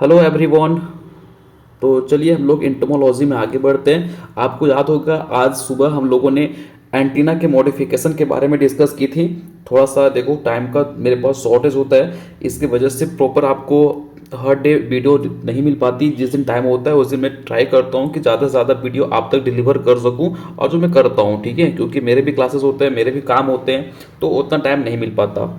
Hello everyone. तो चलिए हम लोग इंटोमोलॉजी में आगे बढ़ते हैं। आपको याद होगा आज सुबह हम लोगों ने एंटीना के मॉडिफिकेशन के बारे में डिस्कस की थी। थोड़ा सा देखो टाइम का मेरे पास शॉर्टेज होता है, इसकी वजह से प्रॉपर आपको हर डे वीडियो नहीं मिल पाती। जिस दिन टाइम होता है उस दिन मैं ट्राई करता हूँ कि ज़्यादा से ज़्यादा वीडियो आप तक डिलीवर कर सकूँ, और जो मैं करता हूँ, ठीक है, क्योंकि मेरे भी क्लासेस होते हैं, मेरे भी काम होते हैं, तो उतना टाइम नहीं मिल पाता।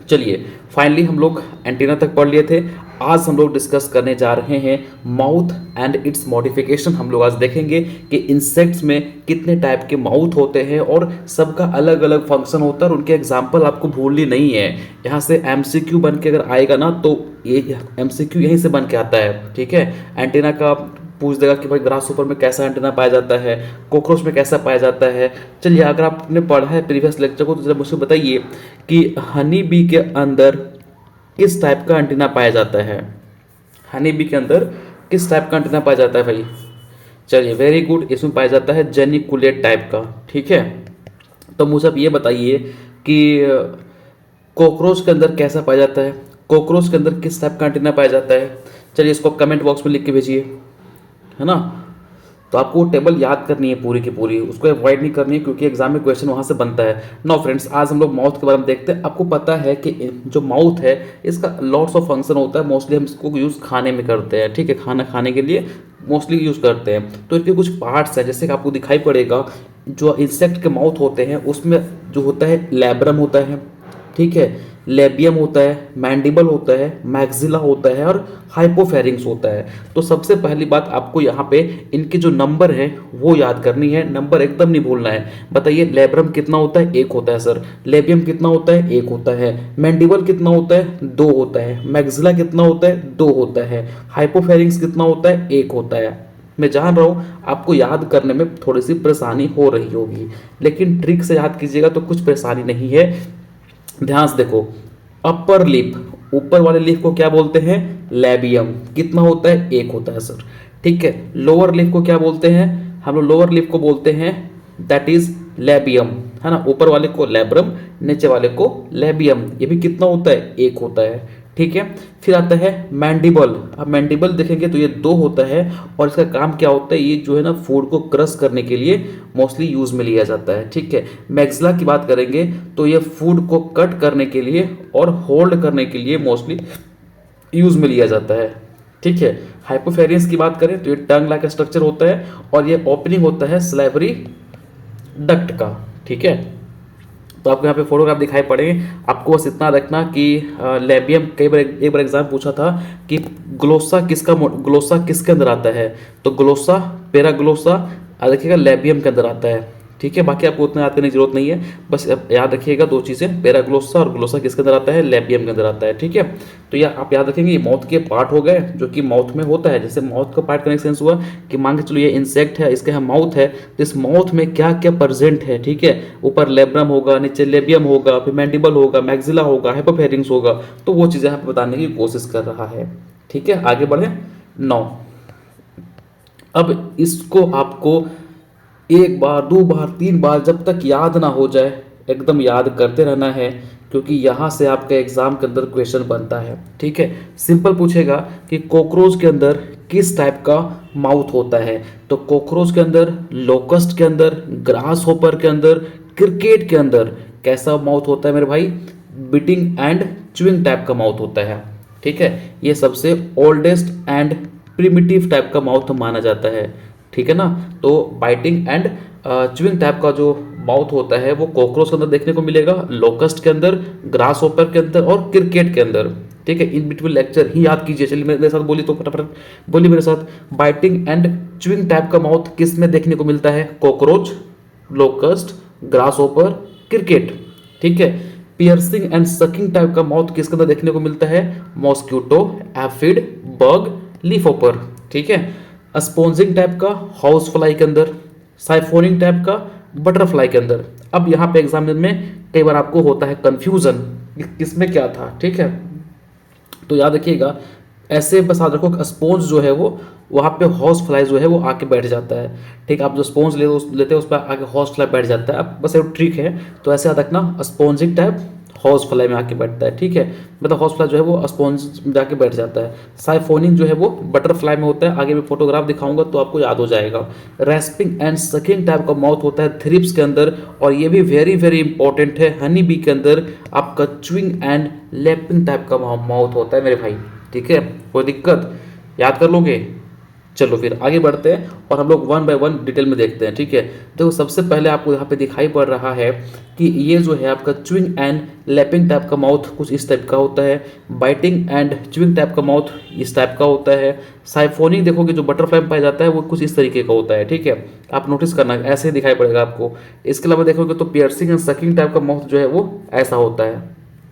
चलिए, फाइनली हम लोग एंटीना तक पढ़ लिए थे। आज हम लोग डिस्कस करने जा रहे हैं माउथ एंड इट्स मॉडिफिकेशन। हम लोग आज देखेंगे कि इंसेक्ट्स में कितने टाइप के माउथ होते हैं और सबका अलग अलग फंक्शन होता है, और उनके एग्जाम्पल आपको भूलनी नहीं है। यहाँ से एमसीक्यू बन के अगर आएगा ना, तो ये एमसीक्यू यहीं से बन के आता है, ठीक है। एंटीना का पूछ देगा कि भाई ग्रास ऊपर में कैसा एंटीना पाया जाता है, कॉकरोच में कैसा पाया जाता है। चलिए, अगर आपने पढ़ा है प्रीवियस लेक्चर को तो जरा मुझे बताइए कि हनी बी के अंदर किस टाइप का एंटीना पाया जाता है। हनी बी के अंदर किस टाइप का एंटीना पाया जाता है भाई? चलिए, वेरी गुड, इसमें पाया जाता है जेनिकुलेट टाइप का, ठीक है। तो मुझे आप ये बताइए कि कॉकरोच के अंदर कैसा पाया जाता है, कॉकरोच के अंदर किस टाइप का एंटीना पाया जाता है। चलिए, इसको कमेंट बॉक्स में लिख के भेजिए, है ना। तो आपको वो टेबल याद करनी है पूरी की पूरी, उसको अवॉइड नहीं करनी है, क्योंकि एग्जाम में क्वेश्चन वहाँ से बनता है। नो फ्रेंड्स, आज हम लोग माउथ के बारे में देखते हैं। आपको पता है कि जो माउथ है इसका लॉट्स ऑफ फंक्शन होता है। मोस्टली हम इसको यूज़ खाने में करते हैं, ठीक है, खाना खाने के लिए मोस्टली यूज़ करते हैं। तो इसके कुछ पार्ट्स हैं, जैसे कि आपको दिखाई पड़ेगा जो इंसेक्ट के माउथ होते हैं उसमें जो होता है लैब्रम होता है, ठीक है, लेबियम होता है, मैंडिबल होता है, मैक्सिला होता है और हाइपोफेरिंक्स होता है। तो सबसे पहली बात आपको यहाँ पे इनके जो नंबर है वो याद करनी है, नंबर एकदम नहीं भूलना है। बताइए, लेब्रम कितना होता है? एक होता है सर। लेबियम कितना होता है? एक होता है। मैंडिबल कितना होता है? दो होता है। मैक्सिला कितना होता है? दो होता है। हाइपोफेरिंक्स कितना होता है? एक होता है। मैं जान रहा हूँ आपको याद करने में थोड़ी सी परेशानी हो रही होगी, लेकिन ट्रिक से याद कीजिएगा तो कुछ परेशानी नहीं है। ध्यान से देखो, अपर लिप, ऊपर वाले लिप को क्या बोलते हैं? लेबियम। कितना होता है? एक होता है सर, ठीक है। लोअर लिप को क्या बोलते हैं? हम लोग लोअर लिप को बोलते हैं दैट इज लेबियम, है ना। ऊपर वाले को लेब्रम, नीचे वाले को लेबियम। ये भी कितना होता है? एक होता है, ठीक है। फिर आता है मैंडिबल। अब मैंडिबल देखेंगे तो ये दो होता है, और इसका काम क्या होता है? ये जो है ना फूड को क्रश करने के लिए मोस्टली यूज में लिया जाता है, ठीक है। मैक्सिला की बात करेंगे तो ये फूड को कट करने के लिए और होल्ड करने के लिए मोस्टली यूज में लिया जाता है, ठीक है। हाइपोफेरियंस की बात करें तो ये टंग लाइक स्ट्रक्चर होता है, और ये ओपनिंग होता है स्लाइवरी डक्ट का, ठीक है। तो आपको यहाँ पे फोटोग्राफ दिखाई पड़ेंगे। आपको बस इतना रखना कि लेबियम, कई बार एक बार एग्जाम पूछा था कि ग्लोसा किसके अंदर आता है, तो ग्लोसा पैराग्लोसा देखिएगा लेबियम के अंदर आता है, ठीक है। बाकी आपको उतना याद करने की जरूरत नहीं है, बस याद रखिएगा दो चीज़ें, पैराग्लोसा और ग्लोसा किसके अंदर आता है? लेबियम के अंदर आता है, ठीक है। तो यह आप याद रखेंगे, ये माउथ के पार्ट हो गए जो कि माउथ में होता है। जैसे माउथ का पार्ट करने का सेंस हुआ कि मान के चलो ये इंसेक्ट है, इसके यहाँ माउथ है, तो इस माउथ में क्या क्या प्रेजेंट है, ठीक है। ऊपर लेब्रम होगा, नीचे लेबियम होगा, फिर मैंडिबल होगा, मैक्सिला होगा, हाइपोफेरिंक्स होगा। तो वो चीज़ें यहाँ पे बताने की कोशिश कर रहा है, ठीक है। आगे बढ़े। 9, अब इसको आपको एक बार, दो बार, तीन बार, जब तक याद ना हो जाए एकदम याद करते रहना है, क्योंकि यहाँ से आपके एग्जाम के अंदर क्वेश्चन बनता है, ठीक है। सिंपल पूछेगा कि कॉकरोच के अंदर किस टाइप का माउथ होता है, तो कॉकरोच के अंदर, लोकस्ट के अंदर, ग्रास होपर के अंदर, क्रिकेट के अंदर कैसा माउथ होता है मेरे भाई? बिटिंग एंड च्युइंग टाइप का माउथ होता है, ठीक है। ये सबसे ओल्डेस्ट एंड प्रिमिटिव टाइप का माउथ माना जाता है, ठीक है ना। तो बाइटिंग एंड च्युइंग टाइप का जो माउथ होता है वो कॉकरोच के अंदर देखने को मिलेगा, लोकस्ट के अंदर, ग्रास होपर के अंदर और क्रिकेट के अंदर, ठीक है। इन बिटवीन लेक्चर ही याद कीजिए। चलिए मेरे साथ बोलिए, तो फटाफट बोलिए मेरे साथ। बाइटिंग एंड च्युइंग टाइप का माउथ किस में देखने को मिलता है? Cockroach, locust, grass hopper, cricket, ठीक है। पियर्सिंग एंड सकिंग टाइप का माउथ किसके अंदर देखने को मिलता है? Mosquito, aphid, bug, leaf hopper, ठीक है। स्पॉन्जिंग टाइप का हाउस फ्लाई के अंदर, साइफोनिंग टाइप का बटरफ्लाई के अंदर। अब यहाँ पे एग्जाम में कई बार आपको होता है कंफ्यूजन किसमें क्या था, ठीक है। तो याद रखिएगा, ऐसे बस याद रखो, स्पॉन्ज जो है वो वहाँ पे हॉर्स फ्लाई जो है वो आके बैठ जाता है, ठीक है। आप जो स्पॉन्ज लेते हो उस पर आके हॉर्स फ्लाई बैठ जाता है। अब बस एक ट्रिक है, तो ऐसे याद रखना, स्पॉन्जिंग टाइप, हॉर्स फ्लाई में आके बैठता है, ठीक है, मतलब हॉर्स फ्लाई जो है वो स्पॉन्ज में जाके बैठ जाता है। साइफोनिंग जो है वो बटरफ्लाई में होता है, आगे मैं फोटोग्राफ दिखाऊंगा तो आपको याद हो जाएगा। रेस्पिंग एंड सकिंग टाइप का माउथ होता है थ्रिप्स के अंदर, और ये भी वेरी वेरी इंपॉर्टेंट है हनी बी के अंदर आपका च्विंग एंड लैपिंग टाइप का माउथ होता है मेरे भाई, ठीक है, कोई दिक्कत, याद कर लोगे। चलो फिर आगे बढ़ते हैं और हम लोग वन बाय वन डिटेल में देखते हैं, ठीक है। देखो सबसे पहले आपको यहाँ पे दिखाई पड़ रहा है कि ये जो है आपका च्विंग एंड लैपिंग टाइप का माउथ कुछ इस टाइप का होता है, बाइटिंग एंड च्विंग टाइप का माउथ इस टाइप का होता है, साइफोनिंग देखोगे जो बटरफ्लाई में पाया जाता है वो कुछ इस तरीके का होता है, ठीक है, आप नोटिस करना ऐसे ही दिखाई पड़ेगा आपको। इसके अलावा देखोगे तो पियर्सिंग एंड सकिंग टाइप का माउथ जो है वो ऐसा होता है,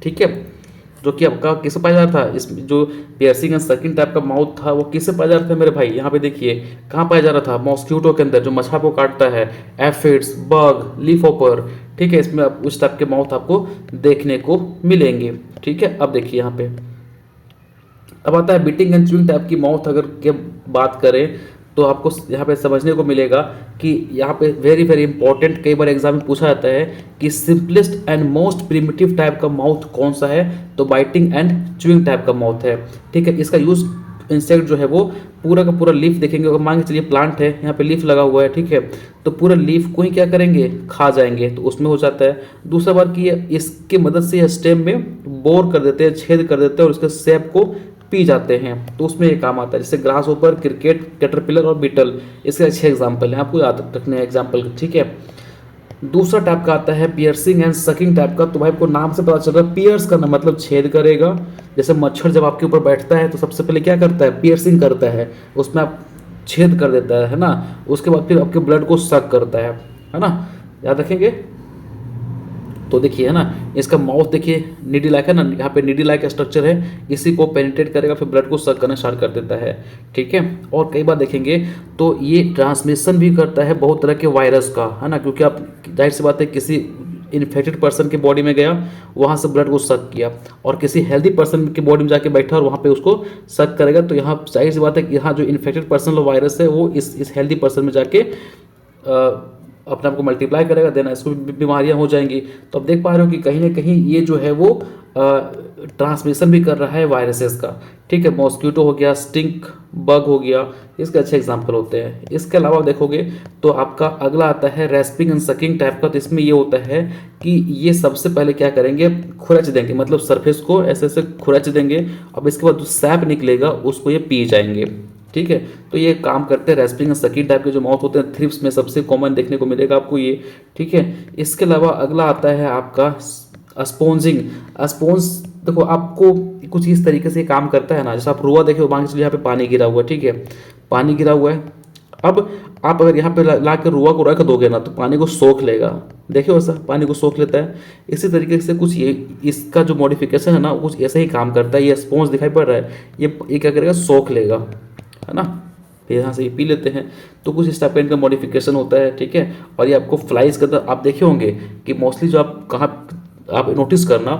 ठीक है, जो कि आपका किससे पाया जाता था, इस जो पियर्सिंग एंड सकिंग टाइप का माउथ था वो किससे पाया जाता था मेरे भाई, यहाँ पे देखिए कहाँ पाया जा रहा था, मॉस्क्यूटो के अंदर जो मच्छर को काटता है, एफिड्स, बग, लीफ होपर, ठीक है, इसमें उस टाइप के माउथ आपको देखने को मिलेंगे, ठीक है। अब देखिए यहाँ पे अब आता है बिटिंग एंड च्यूइंग टाइप की माउथ अगर के बात करें तो आपको यहाँ पे समझने को मिलेगा कि यहाँ पे वेरी वेरी इंपॉर्टेंट कई बार एग्जाम में पूछा जाता है कि simplest and most primitive type का माउथ कौन सा है, तो बाइटिंग एंड च्यूइंग टाइप का माउथ है, ठीक है। इसका यूज इंसेक्ट जो है वो पूरा का पूरा लीफ देखेंगे, अगर मान के चलिए प्लांट है यहाँ पे लीफ लगा हुआ है, ठीक है, तो पूरा लीफ को ही क्या करेंगे, खा जाएंगे, तो उसमें हो जाता है। दूसरा बार कि इसकी मदद से स्टेम में बोर कर देते हैं, छेद कर देते हैं और उसके सेप को पी जाते हैं, तो उसमें ये काम आता है, जैसे ग्रास ऊपर, क्रिकेट, कैटरपिलर और बीटल, इसके अच्छे एग्जाम्पल हैं, आपको याद रखने हैं एग्जाम्पल, ठीक है। दूसरा टाइप का आता है पियर्सिंग एंड सकिंग टाइप का, तो भाई आपको नाम से पता चल रहा है पियर्स करना मतलब छेद करेगा, जैसे मच्छर जब आपके ऊपर बैठता है तो सबसे पहले क्या करता है, पियर्सिंग करता है, उसमें आप छेद कर देता है ना, उसके बाद फिर आपके ब्लड को सक करता है ना, याद रखेंगे। तो देखिए है ना, इसका माउथ देखिए नीडी लाइक है ना, यहाँ पे नीडी लाइक स्ट्रक्चर है, इसी को पेनिट्रेट करेगा फिर ब्लड को सक करना स्टार्ट कर देता है, ठीक है। और कई बार देखेंगे तो ये ट्रांसमिशन भी करता है बहुत तरह के वायरस का, है ना, क्योंकि आप जाहिर सी बात है किसी इन्फेक्टेड पर्सन के बॉडी में गया, वहाँ से ब्लड को सक किया, और किसी हेल्दी पर्सन की बॉडी में जाके बैठा और वहाँ पे उसको सक करेगा, तो यहाँ जाहिर सी बात है कि यहाँ जो इन्फेक्टेड पर्सन वायरस है वो इस हेल्दी पर्सन में जाके अपने आप को मल्टीप्लाई करेगा, देना इसको भी बीमारियां हो जाएंगी। तो अब देख पा रहे हो कि कहीं ना कहीं ये जो है वो ट्रांसमिशन भी कर रहा है वायरसेस का, ठीक है, मॉस्क्यूटो हो गया, स्टिंक बग हो गया, इसके अच्छे एग्जाम्पल होते हैं। इसके अलावा देखोगे तो आपका अगला आता है रेस्पिंग एंड सकिंग टाइप का, तो इसमें ये होता है कि ये सबसे पहले क्या करेंगे, खुरच देंगे, मतलब सरफेस को ऐसे ऐसे खुरच देंगे, अब इसके बाद जो सैप निकलेगा उसको ये पी जाएंगे, ठीक है। तो ये काम करते हैं रेस्पिंग एंड सकिंग टाइप के जो माउथ होते हैं थ्रिप्स में सबसे कॉमन देखने को मिलेगा आपको ये, ठीक है। इसके अलावा अगला आता है आपका स्पॉन्जिंग। स्पॉन्ज देखो आपको कुछ इस तरीके से काम करता है ना, जैसे आप रुआ देखे मान के चलिए यहाँ पे पानी गिरा हुआ है, ठीक है, पानी गिरा हुआ है, अब आप अगर यहाँ पे ला कर रुआ को रख दोगे ना तो पानी को सोख लेगा, देखिए वैसा पानी को सोख लेता है। इसी तरीके से कुछ ये इसका जो मॉडिफिकेशन है ना कुछ ऐसा ही काम करता है, ये स्पॉन्ज दिखाई पड़ रहा है, ये क्या करेगा, सोख लेगा, है ना, फिर यहाँ से ये पी लेते हैं, तो कुछ इस टाइप का इनका मॉडिफिकेशन होता है, ठीक है। और ये आपको फ्लाइज के अंदर आप देखे होंगे कि मोस्टली जो आप कहाँ आप नोटिस करना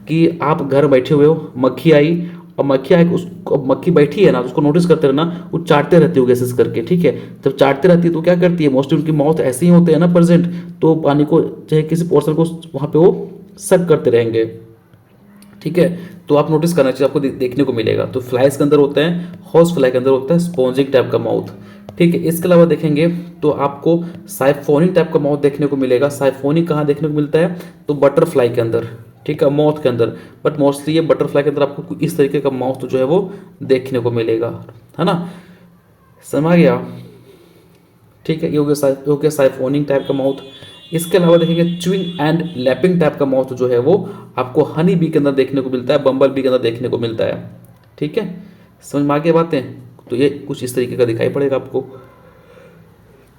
कि आप घर बैठे हुए हो, मक्खी आई और मक्खी आई, उसको मक्खी बैठी है ना तो उसको नोटिस करते रहना, वो चाटते रहती हो गैसेस करके, ठीक है, जब चाटते रहती है तो क्या करती है, मोस्टली उनकी माउथ ऐसे ही होते हैं ना प्रेजेंट, तो पानी को चाहे किसी पोर्शन को वहाँ पे वो सक करते रहेंगे, ठीक है। तो आप नोटिस करना चाहिए, आपको देखने को मिलेगा। तो फ्लाइज के अंदर होता है, हॉर्स फ्लाई के अंदर होता है स्पॉन्जिंग टाइप का माउथ, ठीक है। इसके अलावा देखेंगे तो आपको साइफोनिक टाइप का माउथ देखने को मिलेगा। साइफोनिक कहाँ देखने को मिलता है, तो बटरफ्लाई के अंदर, ठीक है, माउथ के अंदर, बट मोस्टली ये बटरफ्लाई के अंदर आपको इस तरीके का माउथ जो है वो देखने को मिलेगा, है ना, समझ आ गया, ठीक है। ये हो गया साइफोनिक टाइप का माउथ। इसके अलावा देखेंगे च्विंग एंड लैपिंग टाइप का माउथ जो है वो आपको हनी बी के अंदर देखने को मिलता है, बम्बल बी के अंदर देखने को मिलता है, ठीक है, समझ में आ गई बातें। तो ये कुछ इस तरीके का दिखाई पड़ेगा आपको।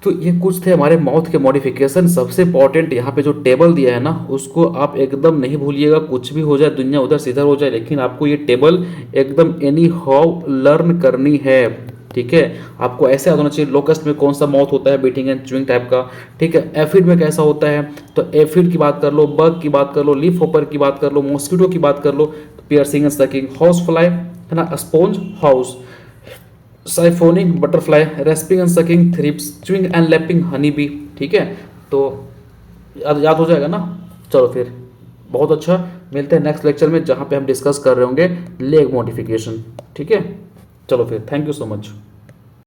तो ये कुछ थे हमारे माउथ के मॉडिफिकेशन। सबसे इंपॉर्टेंट यहाँ पे जो टेबल दिया है ना उसको आप एकदम नहीं भूलिएगा, कुछ भी हो जाए दुनिया उधर से इधर हो जाए, लेकिन आपको ये टेबल एकदम एनी हाउ लर्न करनी है, ठीक है। आपको ऐसे याद होना चाहिए लोकस्ट में कौन सा माउथ होता है बीटिंग एंड च्यूइंग टाइप का, ठीक है। एफिड में कैसा होता है, तो एफिड की बात कर लो, बग की बात कर लो, लीफ होपर की बात कर लो, मॉस्किटो की बात कर लो, piercing and sucking, house fly है ना, sponge, house, siphonic, butterfly, rasping and sucking, thrips, chewing and lapping, honey bee, ठीक है। तो याद हो जाएगा ना। चलो फिर बहुत अच्छा। मिलते हैं नेक्स्ट लेक्चर में, जहाँ पे हम डिस्कस कर रहे होंगे लेग मॉडिफिकेशन। ठीक है, चलो फिर, थैंक यू सो मच।